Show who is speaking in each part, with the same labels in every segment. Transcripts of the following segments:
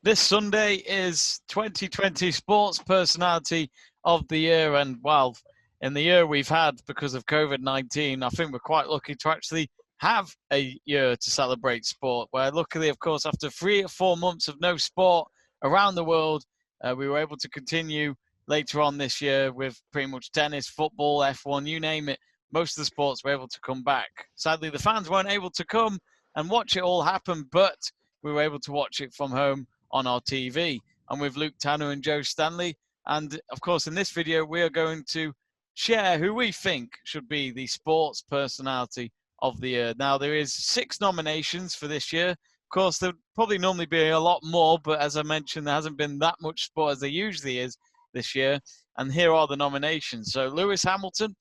Speaker 1: This Sunday is 2020 Sports Personality of the Year. And, well, in the year we've had because of COVID-19, I think we're quite lucky to actually have a year to celebrate sport, where luckily, of course, after 3 or 4 months of no sport around the world, we were able to continue later on this year with pretty much tennis, football, F1, you name it. Most of the sports were able to come back. Sadly, the fans weren't able to come and watch it all happen, but we were able to watch it from home on our TV. I'm with Luke Tanner and Joe Stanley. And of course, in this video, we are going to share who we think should be the sports personality of the year. Now, there is 6 nominations for this year. Of course, there'd probably normally be a lot more, but as I mentioned, there hasn't been that much sport as there usually is this year. And here are the nominations. So Lewis Hamilton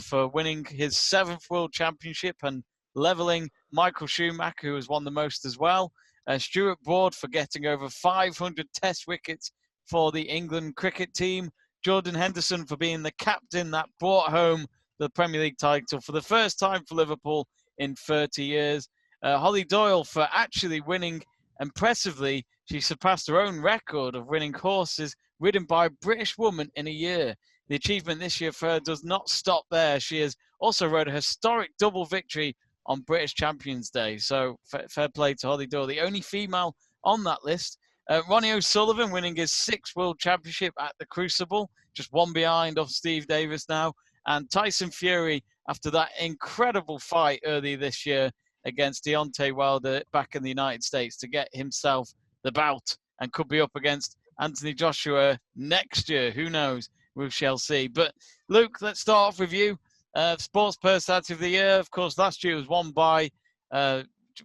Speaker 1: for winning his 7th World Championship and leveling Michael Schumacher, who has won the most as well. Stuart Broad for getting over 500 test wickets for the England cricket team. Jordan Henderson for being the captain that brought home the Premier League title for the first time for Liverpool in 30 years. Holly Doyle for actually winning impressively. She surpassed her own record of winning horses ridden by a British woman in a year. The achievement this year for her does not stop there. She has also rode a historic double victory on British Champions Day. So fair play to Holly Doyle, the only female on that list. Ronnie O'Sullivan winning his 6th World Championship at the Crucible, just one behind of Steve Davis now. And Tyson Fury, after that incredible fight early this year against Deontay Wilder back in the United States to get himself the bout, and could be up against Anthony Joshua next year. Who knows? We shall see. But Luke, let's start off with you. Sports Personality of the Year, of course, last year was won by,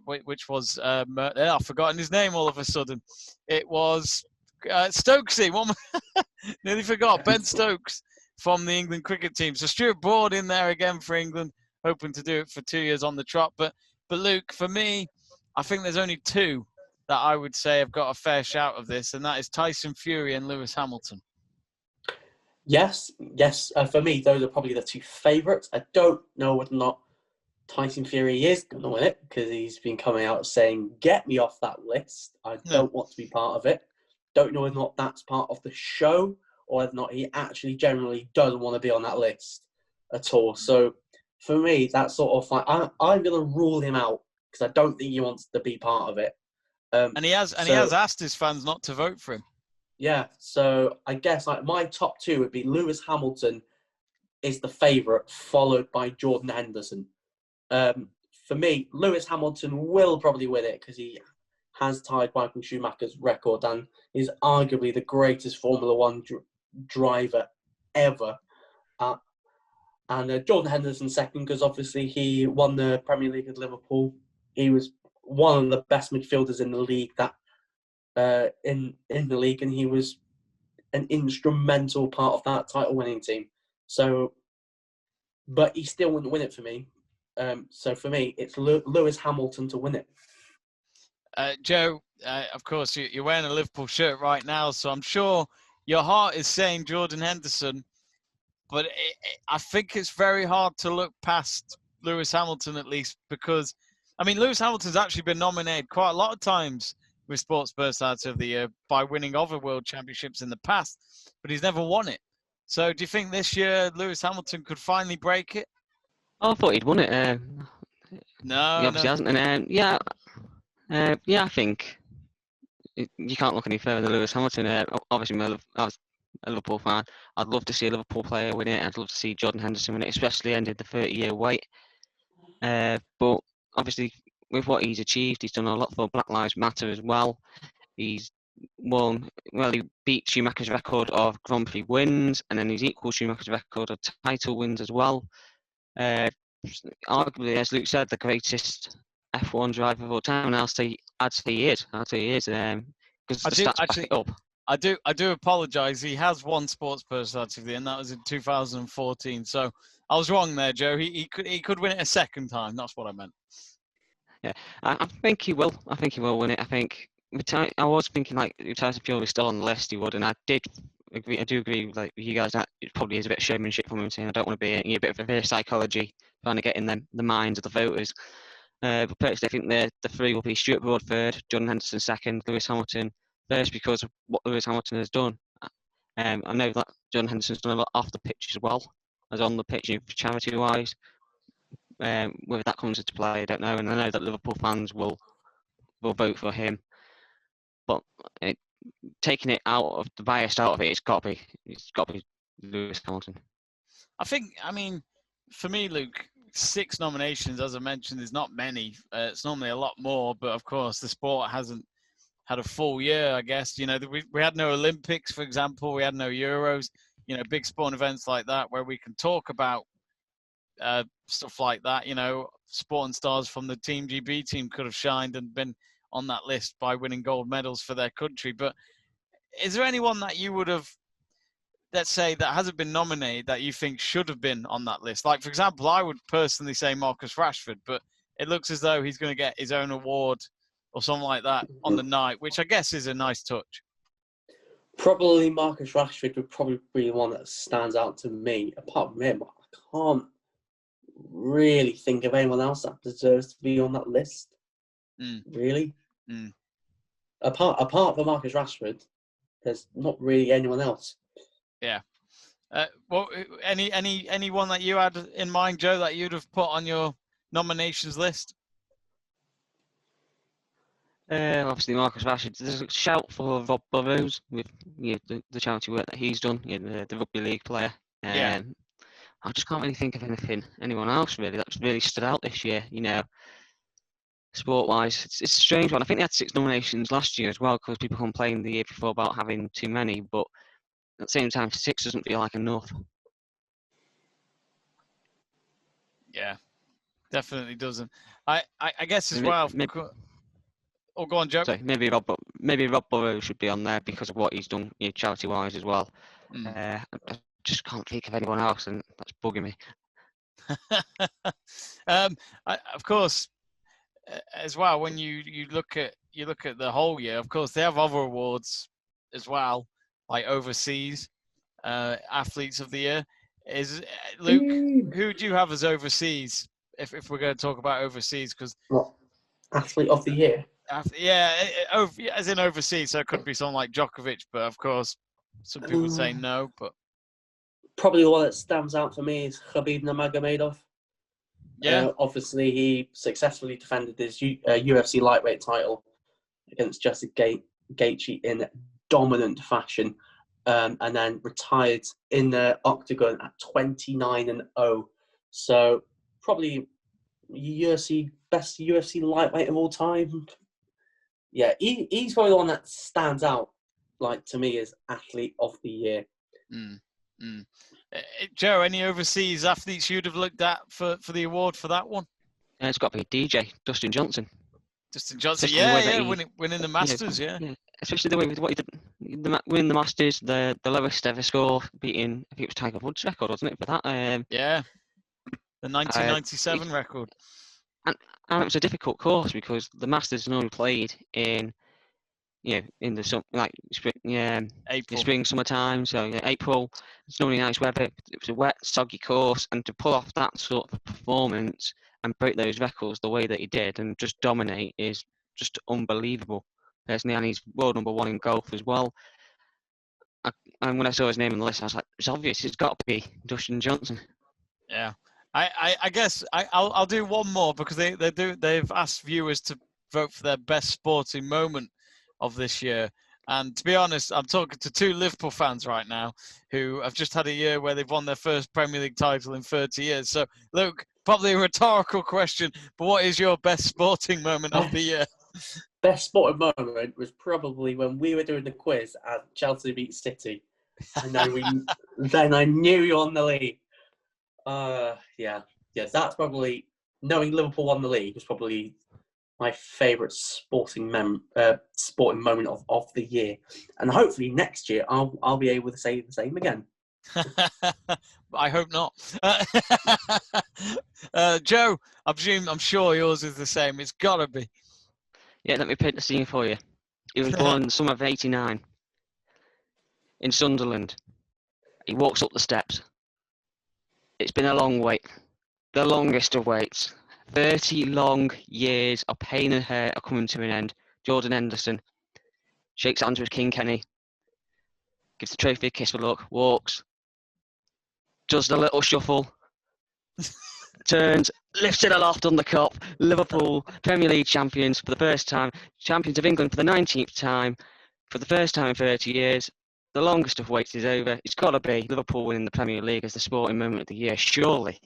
Speaker 1: which was, I've forgotten his name all of a sudden. It was Stokesy. Nearly forgot. Ben Stokes from the England cricket team. So Stuart Broad in there again for England, hoping to do it for 2 years on the trot. But Luke, for me, I think there's only 2 that I would say have got a fair shout of this, and that is Tyson Fury and Lewis Hamilton.
Speaker 2: Yes. For me, those are probably the 2 favourites. I don't know whether or not Tyson Fury is going to win it, because he's been coming out saying, get me off that list. I don't want to be part of it. Don't know whether or not that's part of the show, or whether or not he actually generally doesn't want to be on that list at all. So for me, that's sort of like, I'm going to rule him out, because I don't think he wants to be part of it.
Speaker 1: And he has asked his fans not to vote for him.
Speaker 2: Yeah, so I guess like my top 2 would be Lewis Hamilton is the favourite, followed by Jordan Henderson. For me, Lewis Hamilton will probably win it because he has tied Michael Schumacher's record and is arguably the greatest Formula One driver ever. And Jordan Henderson second, because obviously he won the Premier League with Liverpool. He was one of the best midfielders in the league in the league, and he was an instrumental part of that title-winning team. So, but he still wouldn't win it for me. So for me, it's Lewis Hamilton to win it.
Speaker 1: Joe, of course, you're wearing a Liverpool shirt right now, so I'm sure your heart is saying Jordan Henderson, but I think it's very hard to look past Lewis Hamilton, at least, because, I mean, Lewis Hamilton's actually been nominated quite a lot of times with Sports Personality of the Year by winning other World Championships in the past, but he's never won it. So do you think this year Lewis Hamilton could finally break it?
Speaker 3: Oh, I thought he'd won it.
Speaker 1: No,
Speaker 3: he obviously hasn't. And I think you can't look any further than Lewis Hamilton. Obviously, I was a Liverpool fan. I'd love to see a Liverpool player win it. I'd love to see Jordan Henderson win it, especially ended the 30-year wait. But obviously, with what he's achieved, he's done a lot for Black Lives Matter as well. He's won, he beat Schumacher's record of Grand Prix wins, and then he's equalled Schumacher's record of title wins as well. Arguably, as Luke said, the greatest F1 driver of all time, and I'd say he is. Because the stats back it up.
Speaker 1: I do apologise. He has won Sports Personality of the Year, and that was in 2014. So I was wrong there, Joe. He could win it a second time. That's what I meant.
Speaker 3: Yeah, I think he will. I think he will win it. I was thinking like if Tyson Fury was still on the list, he would, and I do agree like with you guys that it probably is a bit of showmanship from him saying I don't want to be a bit of reverse psychology trying to get in the minds of the voters. But personally, I think the 3 will be Stuart Broad third, Jordan Henderson second, Lewis Hamilton First, because of what Lewis Hamilton has done. I know that Jordan Henderson's done a lot off the pitch as well as on the pitch, charity-wise. Whether that comes into play, I don't know. And I know that Liverpool fans will vote for him. But taking it out of the bias out of it, it's got to be Lewis Hamilton.
Speaker 1: I mean, for me, Luke, 6 nominations, as I mentioned, is not many. It's normally a lot more, but of course, the sport hasn't had a full year, I guess. You know, we had no Olympics, for example. We had no Euros. You know, big sporting events like that where we can talk about stuff like that. You know, sporting stars from the Team GB team could have shined and been on that list by winning gold medals for their country. But is there anyone that you would have, let's say, that hasn't been nominated that you think should have been on that list? Like, for example, I would personally say Marcus Rashford, but it looks as though he's going to get his own award or something like that on the night, which I guess is a nice touch.
Speaker 2: Probably Marcus Rashford would probably be the one that stands out to me. Apart from him, I can't really think of anyone else that deserves to be on that list. Really? Apart from Marcus Rashford, there's not really anyone else.
Speaker 1: Yeah. Well, anyone that you had in mind, Joe, that you'd have put on your nominations list?
Speaker 3: Obviously, Marcus Rashford. There's a shout for Rob Burrows with the charity work that he's done, the rugby league player.
Speaker 1: Yeah.
Speaker 3: I just can't really think of anyone else really that's really stood out this year. You know, sport-wise, it's a strange one. I think they had 6 nominations last year as well because people complained the year before about having too many, but at the same time, 6 doesn't feel like enough.
Speaker 1: Yeah, definitely doesn't. I guess as well. Oh, go on, Joe.
Speaker 3: Sorry, maybe Rob Burrows should be on there because of what he's done charity-wise as well. I just can't think of anyone else, and that's bugging me.
Speaker 1: Of course, as well, when you look at the whole year, of course, they have other awards as well, like overseas athletes of the year. Is Luke, who do you have as overseas? If we're going to talk about overseas, because
Speaker 2: athlete of the year.
Speaker 1: As in overseas, so it could be someone like Djokovic, but of course, some people say no. But
Speaker 2: probably the one that stands out for me is Khabib Nurmagomedov.
Speaker 1: Yeah,
Speaker 2: obviously he successfully defended his UFC lightweight title against Justin Gaethje in dominant fashion, and then retired in the octagon at 29-0. So probably best UFC lightweight of all time. Yeah, he's probably the one that stands out, like, to me, as athlete of the year.
Speaker 1: Joe, any overseas athletes you'd have looked at for the award for that one?
Speaker 3: It's got to be DJ Dustin Johnson.
Speaker 1: Winning the Masters, yeah.
Speaker 3: Especially the way with what he did, winning the Masters, the lowest ever score, beating, I think it was Tiger Woods' record, wasn't it, for that?
Speaker 1: The 1997 record.
Speaker 3: And it was a difficult course because the Masters normally played in the spring, summertime. So April, it's normally nice weather. It was a wet, soggy course, and to pull off that sort of performance and break those records the way that he did and just dominate is just unbelievable. Personally, and he's world number 1 in golf as well. And when I saw his name on the list, I was like, it's obvious, it's got to be Dustin Johnson.
Speaker 1: Yeah. I guess I'll do one more because they've asked viewers to vote for their best sporting moment of this year. And to be honest, I'm talking to 2 Liverpool fans right now who have just had a year where they've won their first Premier League title in 30 years. So, Luke, probably a rhetorical question, but what is your best sporting moment of the year?
Speaker 2: Best sporting moment was probably when we were doing the quiz at Chelsea beat City. And then I knew you won the league. That's probably, knowing Liverpool won the league was probably my favourite sporting moment of the year, and hopefully next year I'll be able to say the same again.
Speaker 1: I hope not. Joe, I'm sure yours is the same. It's gotta be.
Speaker 3: Yeah, let me paint the scene for you. He was born in the summer of '89 in Sunderland. He walks up the steps. It's been a long wait, the longest of waits. 30 long years of pain and hurt are coming to an end. Jordan Henderson. shakes hands with King Kenny, gives the trophy a kiss with a look, walks, does the little shuffle, turns, lifts it aloft on the cup. Liverpool, Premier League champions for the first time, champions of England for the 19th time, for the first time in 30 years. The longest of waits is over. It's got to be Liverpool winning the Premier League as the sporting moment of the year, surely.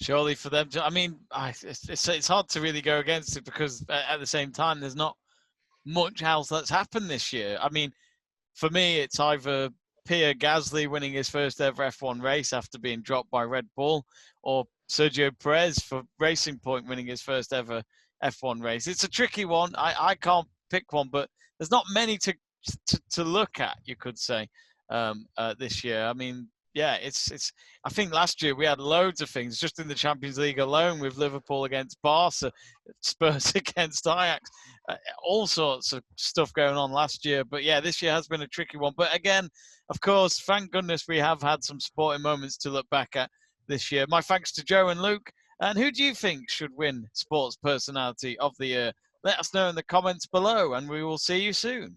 Speaker 1: Surely for them to, I mean, it's hard to really go against it because at the same time, there's not much else that's happened this year. I mean, for me, it's either Pierre Gasly winning his first ever F1 race after being dropped by Red Bull, or Sergio Perez for Racing Point winning his first ever F1 race. It's a tricky one. I can't pick one, but there's not many to look at, you could say, this year. I mean, yeah, it's. I think last year we had loads of things just in the Champions League alone, with Liverpool against Barca, Spurs against Ajax, all sorts of stuff going on last year. But yeah, this year has been a tricky one. But again, of course, thank goodness we have had some sporting moments to look back at this year. My thanks to Joe and Luke. And who do you think should win Sports Personality of the Year? Let us know in the comments below, and we will see you soon.